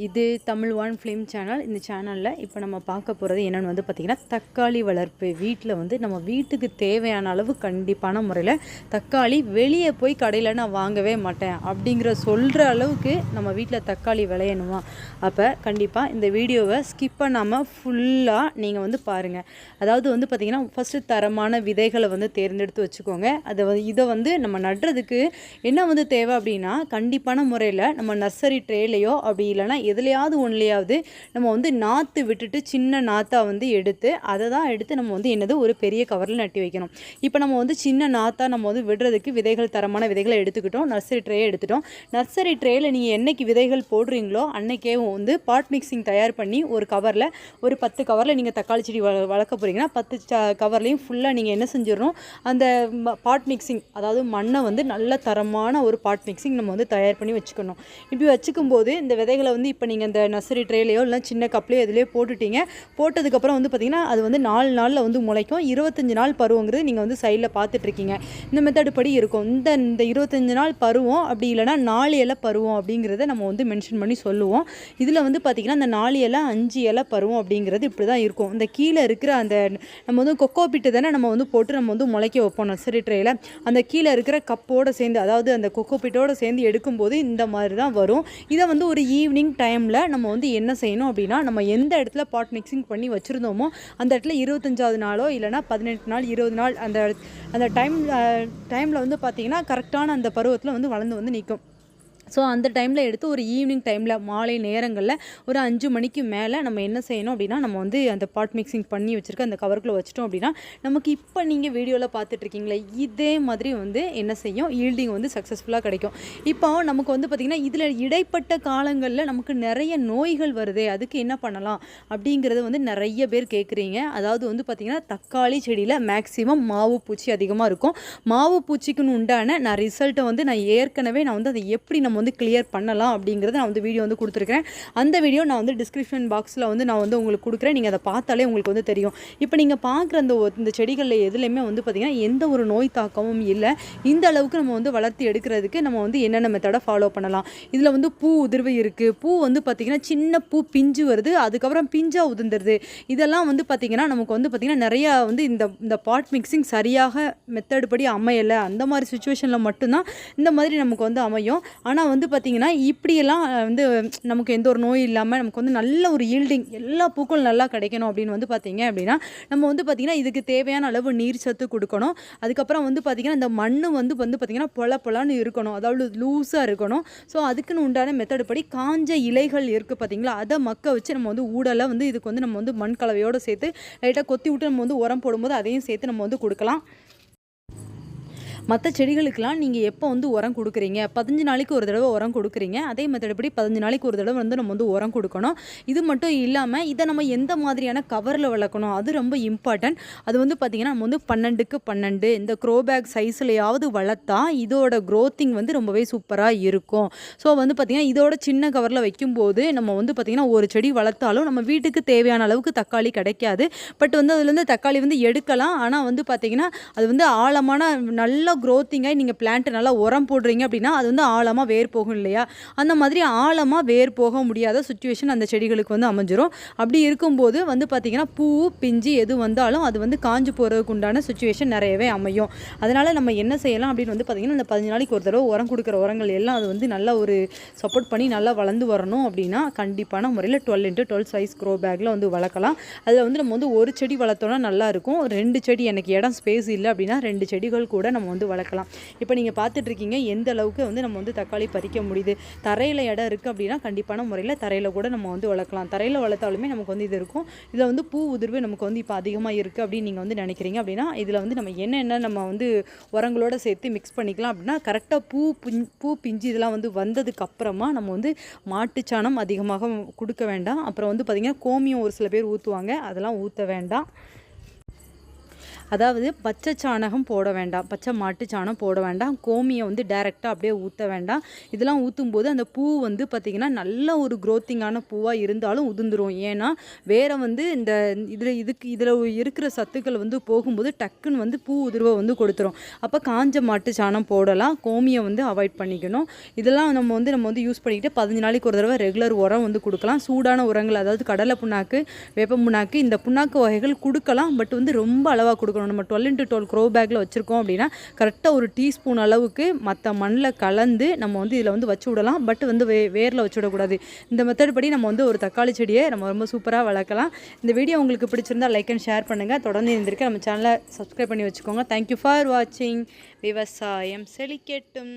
இது Tamil one film channel. இந்த சேனலில் இப்போ நம்ம பார்க்க போகிறது என்னென்னு வந்து பார்த்திங்கன்னா, தக்காளி வளர்ப்பு. வீட்டில் வந்து நம்ம வீட்டுக்கு தேவையான அளவு கண்டிப்பான முறையில் தக்காளி வெளியே போய் கடையில் நான் வாங்கவே மாட்டேன் அப்படிங்கிற சொல்கிற அளவுக்கு நம்ம வீட்டில் தக்காளி விளையணுமா? அப்போ கண்டிப்பாக இந்த வீடியோவை ஸ்கிப் பண்ணாமல் ஃபுல்லாக நீங்கள் வந்து பாருங்கள். அதாவது வந்து பார்த்திங்கன்னா, ஃபஸ்ட்டு தரமான விதைகளை வந்து தேர்ந்தெடுத்து வச்சுக்கோங்க. இதை வந்து நம்ம நடுறதுக்கு என்ன வந்து தேவை அப்படின்னா, கண்டிப்பான முறையில் நம்ம நர்சரி ட்ரேலையோ அப்படி இல்லைனா எதுலையாவது ஒன்றுலையாவது நம்ம வந்து நாற்று விட்டுட்டு சின்ன நாற்றாக வந்து எடுத்து அதை தான் எடுத்து நம்ம வந்து என்னது ஒரு பெரிய கவரில் நட்டி வைக்கணும். இப்போ நம்ம வந்து சின்ன நாற்றாக நம்ம வந்து விடுறதுக்கு விதைகள் தரமான விதைகளை எடுத்துக்கிட்டோம். நர்சரி ட்ரேயை எடுத்துட்டோம். நர்சரி ட்ரேயில் நீங்கள் என்றைக்கு விதைகள் போடுறீங்களோ அன்றைக்கே வந்து பாட் மிக்சிங் தயார் பண்ணி ஒரு கவரில் ஒரு 10 கவரில் நீங்கள் தக்காளி செடி வளர்க்க போகிறீங்கன்னா 10 கவர்லையும் ஃபுல்லாக நீங்கள் என்ன செஞ்சிடணும், அந்த பாட் மிக்சிங் அதாவது மண்ணை வந்து நல்ல தரமான ஒரு பாட் மிக்சிங் நம்ம வந்து தயார் பண்ணி வச்சுக்கணும். இப்படி வச்சுக்கும் போது இந்த விதைகளை வந்து இப்போ நீங்கள் இந்த நர்சரி ட்ரேலையோ இல்லை சின்ன கப்லையோ எதுலையோ போட்டுட்டீங்க. போட்டதுக்கப்புறம் வந்து பார்த்திங்கன்னா அது வந்து 4 நாளில் வந்து முளைக்கும். 25 நாள் பருவங்கிறது நீங்கள் வந்து சைடில் பார்த்துட்ருக்கீங்க. இந்த மெத்தடு படி இருக்கும். இந்த 25 நாள் பருவம் அப்படி இல்லைனா 4 இலை பருவம் அப்படிங்கிறத நம்ம வந்து மென்ஷன் பண்ணி சொல்லுவோம். இதில் வந்து பார்த்திங்கன்னா அந்த 4 இலை 5 இலை பருவம் அப்படிங்கிறது இப்படி தான் இருக்கும். இந்த கீழே இருக்கிற அந்த நம்ம வந்து கொக்கோ பிட்டு தானே நம்ம வந்து போட்டு நம்ம வந்து முளைக்க வைப்போம் நர்சரி ட்ரேயில். அந்த கீழே இருக்கிற கப்போடு சேர்ந்து அதாவது அந்த கொக்கோ பிட்டோடு சேர்ந்து எடுக்கும்போது இந்த மாதிரி தான் வரும். இதை வந்து ஒரு ஈவினிங் டைமில் நம்ம வந்து என்ன செய்யணும் அப்படின்னா, நம்ம எந்த இடத்துல பாட் மிக்சிங் பண்ணி வச்சுருந்தோமோ அந்த இடத்துல 25வது நாளோ இல்லைனா 18 நாள் 20 நாள் அந்த டைமில் வந்து பார்த்திங்கன்னா கரெக்டான அந்த பருவத்தில் வந்து வளர்ந்து வந்து நிற்கும். ஸோ அந்த டைமில் எடுத்து ஒரு ஈவினிங் டைமில் மாலை நேரங்களில் ஒரு 5 மணிக்கு மேலே நம்ம என்ன செய்யணும் அப்படின்னா, நம்ம வந்து அந்த பாட் மிக்சிங் பண்ணி வச்சுருக்க அந்த கவருக்குள்ளே வச்சிட்டோம் அப்படின்னா நமக்கு இப்போ நீங்கள் வீடியோவில் பார்த்துட்ருக்கீங்களே இதே மாதிரி வந்து என்ன செய்யும், ஈல்டிங் வந்து சக்ஸஸ்ஃபுல்லாக கிடைக்கும். இப்போ நமக்கு வந்து பார்த்திங்கன்னா இதில் இடைப்பட்ட காலங்களில் நமக்கு நிறைய நோய்கள் வருது, அதுக்கு என்ன பண்ணலாம் அப்படிங்கிறது வந்து நிறைய பேர் கேட்குறீங்க. அதாவது வந்து பார்த்திங்கன்னா தக்காளி செடியில் மேக்ஸிமம் மாவு பூச்சி அதிகமாக இருக்கும். மாவு பூச்சிக்குன்னு உண்டான நான் ரிசல்ட்டை வந்து நான் ஏற்கனவே வந்து அதை எப்படி நம்ம வந்து கிளியர் பண்ணலாம் அப்படிங்கிறத நான் வந்து வீடியோ வந்து கொடுத்துருக்கேன். அந்த வீடியோ நான் வந்து டிஸ்கிரிப்ஷன் பாக்ஸில் வந்து நான் வந்து உங்களுக்கு கொடுக்குறேன். நீங்கள் அதை பார்த்தாலே உங்களுக்கு வந்து தெரியும். இப்போ நீங்கள் பார்க்குற இந்த செடிகளில் எதுலையுமே வந்து பார்த்திங்கன்னா எந்த ஒரு நோய் தாக்கமும் இல்லை. இந்த அளவுக்கு நம்ம வந்து வளர்த்தி எடுக்கிறதுக்கு நம்ம வந்து என்னென்ன மெத்தடை ஃபாலோ பண்ணலாம். இதில் வந்து பூ உதிர்வு இருக்குது. பூ வந்து பார்த்திங்கன்னா சின்ன பூ பிஞ்சு வருது, அதுக்கப்புறம் பிஞ்சாக உதிர்ந்துருது. இதெல்லாம் வந்து பார்த்திங்கன்னா நமக்கு வந்து பார்த்திங்கன்னா நிறையா வந்து இந்த பாட் மிக்சிங் சரியாக மெத்தடு படி அமையலை. அந்த மாதிரி சுச்சுவேஷனில் மட்டும்தான் இந்த மாதிரி நமக்கு வந்து அமையும். ஆனால் வந்து பார்த்திங்கன்னா இப்படியெல்லாம் வந்து நமக்கு எந்த ஒரு நோய் இல்லாமல் நமக்கு வந்து நல்ல ஒரு ஈல்டிங் எல்லா பூக்களும் நல்லா கிடைக்கணும் அப்படின்னு வந்து பார்த்திங்க அப்படின்னா நம்ம வந்து பார்த்திங்கன்னா இதுக்கு தேவையான அளவு நீர் சத்து கொடுக்கணும். அதுக்கப்புறம் வந்து பார்த்திங்கன்னா இந்த மண் வந்து பார்த்திங்கன்னா பொலன்னு இருக்கணும், அதாவது லூஸாக இருக்கணும். ஸோ அதுக்குன்னு உண்டான மெத்தடு படி காஞ்ச இலைகள் இருக்குது பார்த்திங்களா, அதை மக்க வச்சு நம்ம வந்து ஊடலை வந்து இதுக்கு வந்து நம்ம வந்து மண் கலவையோடு சேர்த்து லைட்டாக கொத்தி விட்டு நம்ம வந்து உரம் போடும்போது அதையும் சேர்த்து நம்ம வந்து கொடுக்கலாம். மற்ற செடிகளுக்கெலாம் நீங்கள் எப்போ வந்து உரம் கொடுக்குறீங்க, 15 நாளைக்கு ஒரு தடவை உரம் கொடுக்குறீங்க. அதே மெத்தடுப்படி 15 நாளைக்கு ஒரு தடவை வந்து நம்ம வந்து உரம் கொடுக்கணும். இது மட்டும் இல்லாமல் இதை நம்ம எந்த மாதிரியான கவரில் வளர்க்கணும் அது ரொம்ப இம்பார்ட்டன்ட். அது வந்து பார்த்திங்கன்னா நம்ம வந்து 12க்கு 12 இந்த க்ரோ பேக் சைஸ்லையாவது வளர்த்தா இதோட க்ரோத்திங் வந்து ரொம்பவே சூப்பராக இருக்கும். ஸோ வந்து பார்த்திங்கன்னா இதோட சின்ன கவரில் வைக்கும்போது நம்ம வந்து பார்த்திங்கன்னா ஒரு செடி வளர்த்தாலும் நம்ம வீட்டுக்கு தேவையான அளவுக்கு தக்காளி கிடைக்காது. பட் வந்து அதுலேருந்து தக்காளி வந்து எடுக்கலாம். ஆனால் வந்து பார்த்திங்கன்னா அது வந்து ஆழமான நல்ல க்ரோத்திங்காக நீங்கள் பிளான்ட் நல்லா உரம் போடுறீங்க அப்படின்னா அது வந்து ஆழமாக வேர் போகும் இல்லையா, அந்த மாதிரி ஆழமாக வேர் போக முடியாத சுச்சுவேஷன் அந்த செடிகளுக்கு வந்து அமைஞ்சிரும். அப்படி இருக்கும்போது வந்து பார்த்திங்கன்னா பூ பிஞ்சு எது வந்தாலும் அது வந்து காஞ்சு போகிறதுக்கு உண்டான சுச்சுவேஷன் நிறையவே அமையும். அதனால் நம்ம என்ன செய்யலாம் அப்படின்னு வந்து பார்த்திங்கன்னா இந்த 15 நாளைக்கு ஒரு தடவை உரம் கொடுக்குற உரங்கள் எல்லாம் அது வந்து நல்லா ஒரு சப்போர்ட் பண்ணி நல்லா வளர்ந்து வரணும் அப்படின்னா கண்டிப்பான முறையில் 12x12 சைஸ் க்ரோ பேக்கில் வந்து வளர்க்கலாம். அதில் வந்து நம்ம வந்து ஒரு செடி வளர்த்தோன்னா நல்லாயிருக்கும். 2 செடி எனக்கு இடம் ஸ்பேஸ் இல்லை அப்படின்னா 2 செடிகள் கூட நம்ம வந்து வளர்க்கலாம். இப்போ நீங்கள் பார்த்துட்ருக்கீங்க எந்த அளவுக்கு வந்து நம்ம வந்து தக்காளி பறிக்க முடியுது. தரையில் இடம் இருக்குது அப்படின்னா கண்டிப்பான முறையில் தரையில் கூட நம்ம வந்து வளர்க்கலாம். தரையில் வளர்த்தாலுமே நமக்கு வந்து இது இருக்கும். இதில் வந்து பூ உதிர்வு நமக்கு வந்து இப்போ அதிகமாக இருக்குது அப்படின்னு நீங்கள் வந்து நினைக்கிறீங்க அப்படின்னா இதில் வந்து நம்ம என்னென்ன நம்ம வந்து உரங்களோடு சேர்த்து மிக்ஸ் பண்ணிக்கலாம் அப்படின்னா கரெக்டாக பூ பிஞ்சு இதெல்லாம் வந்து வந்ததுக்கு அப்புறமா நம்ம வந்து மாட்டுச்சாணம் அதிகமாக கொடுக்க வேண்டாம். அப்புறம் வந்து பார்த்திங்கன்னா கோமியம் ஒரு சில பேர் ஊற்றுவாங்க, அதெல்லாம் ஊற்ற வேண்டாம். அதாவது பச்சை சாணகம் போட வேண்டாம், பச்சை மாட்டு சாணம் போட வேண்டாம், கோமியை வந்து டைரெக்டாக அப்படியே ஊற்ற வேண்டாம். இதெல்லாம் ஊற்றும் போது அந்த பூ வந்து பார்த்திங்கன்னா நல்ல ஒரு க்ரோத்திங்கான பூவாக இருந்தாலும் உதிர்ந்துடும். ஏன்னா வேற வந்து இந்த இதில் இருக்கிற சத்துக்கள் வந்து போகும்போது டக்குன்னு வந்து பூ உதிர்வை வந்து கொடுத்துரும். அப்போ காஞ்ச மாட்டு சாணம் போடலாம், கோமியை வந்து அவாய்ட் பண்ணிக்கணும். இதெல்லாம் நம்ம வந்து யூஸ் பண்ணிக்கிட்டு 15 நாளைக்கு ஒரு தடவை ரெகுலர் உரம் வந்து கொடுக்கலாம். சூடான உரங்கள், அதாவது கடலை புண்ணாக்கு, வேப்ப புண்ணாக்கு, இந்த புண்ணாக்கு வகைகள் கொடுக்கலாம். பட் வந்து ரொம்ப அளவாக கொடுக்கணும். நம்ம 12x12 க்ரோ பேக்கில் வச்சுருக்கோம் அப்படின்னா கரெக்டாக ஒரு டீஸ்பூன் அளவுக்கு மற்ற மண்ணில் கலந்து நம்ம வந்து இதில் வந்து வச்சு விடலாம். பட் வந்து வேரில் வச்சு விடக்கூடாது. இந்த மெத்தட் படி நம்ம வந்து ஒரு தக்காளி செடியை நம்ம ரொம்ப சூப்பராக வளர்க்கலாம். இந்த வீடியோ உங்களுக்கு பிடிச்சிருந்தால் லைக் அண்ட் ஷேர் பண்ணுங்கள். தொடர்ந்து இருந்திருக்க நம்ம சேனலை சப்ஸ்கிரைப் பண்ணி வச்சுக்கோங்க. தேங்க்யூ ஃபார் வாட்சிங். விவசாயம் செழிக்கட்டும்.